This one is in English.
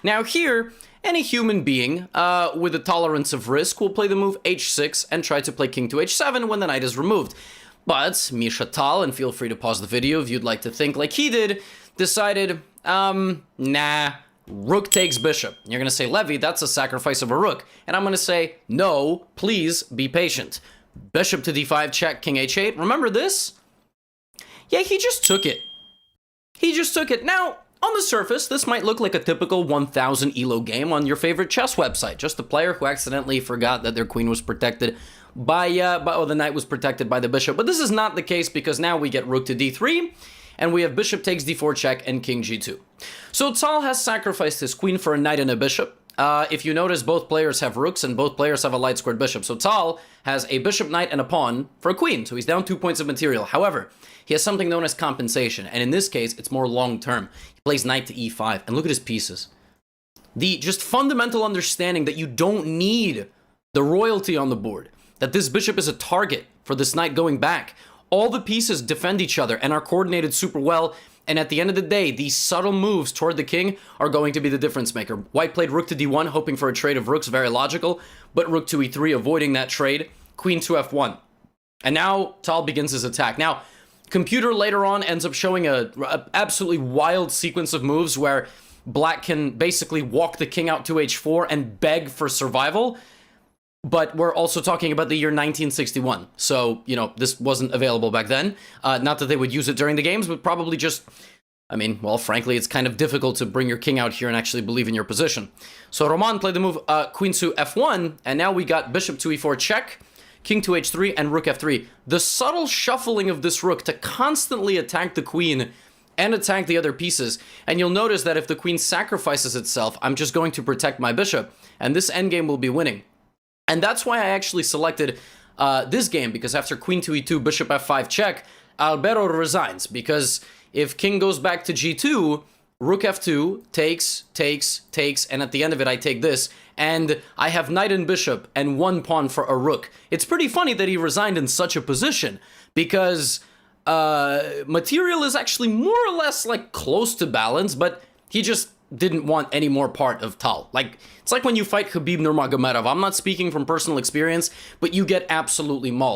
Now here, any human being with a tolerance of risk will play the move h6 and try to play king to h7 when the knight is removed. But Mikhail Tal, and feel free to pause the video if you'd like to think like he did, decided, nah, rook takes bishop. You're going to say, Levy, that's a sacrifice of a rook. And I'm going to say, no, please be patient. Bishop to d5 check, king h8. Remember this? Yeah, he just took it. He just took it. Now, on the surface, this might look like a typical 1000 ELO game on your favorite chess website. Just a player who accidentally forgot that their queen was protected by the knight was protected by the bishop. But this is not the case because now we get rook to d3, and we have bishop takes d4 check and king g2. So Tal has sacrificed his queen for a knight and a bishop. If you notice, both players have rooks and both players have a light squared bishop. So Tal has a bishop, knight, and a pawn for a queen. So he's down 2 points of material. However, he has something known as compensation. And in this case, it's more long-term. He plays knight to e5. And look at his pieces. The just fundamental understanding that you don't need the royalty on the board. That this bishop is a target for this knight going back. All the pieces defend each other and are coordinated super well. And at the end of the day, these subtle moves toward the king are going to be the difference maker. White played rook to d1, hoping for a trade of rooks, very logical. But rook to e3, avoiding that trade. Queen to f1. And now Tal begins his attack. Now, computer later on ends up showing a absolutely wild sequence of moves where black can basically walk the king out to h4 and beg for survival. But we're also talking about the year 1961. So, you know, this wasn't available back then. Not that they would use it during the games, but probably just, I mean, well, frankly, it's kind of difficult to bring your king out here and actually believe in your position. So Roman played the move queen to f1, and now we got bishop to e4 check, king to h3, and rook f3. The subtle shuffling of this rook to constantly attack the queen and attack the other pieces. And you'll notice that if the queen sacrifices itself, I'm just going to protect my bishop, and this endgame will be winning. And that's why I actually selected this game, because after queen to e2, bishop f5 check, Albero resigns. Because if king goes back to g2, rook f2 takes, and at the end of it I take this, and I have knight and bishop and one pawn for a rook. It's pretty funny that he resigned in such a position, because material is actually more or less like close to balance, but he just didn't want any more part of Tal. Like, it's like when you fight Khabib Nurmagomedov. I'm not speaking from personal experience, but you get absolutely mauled.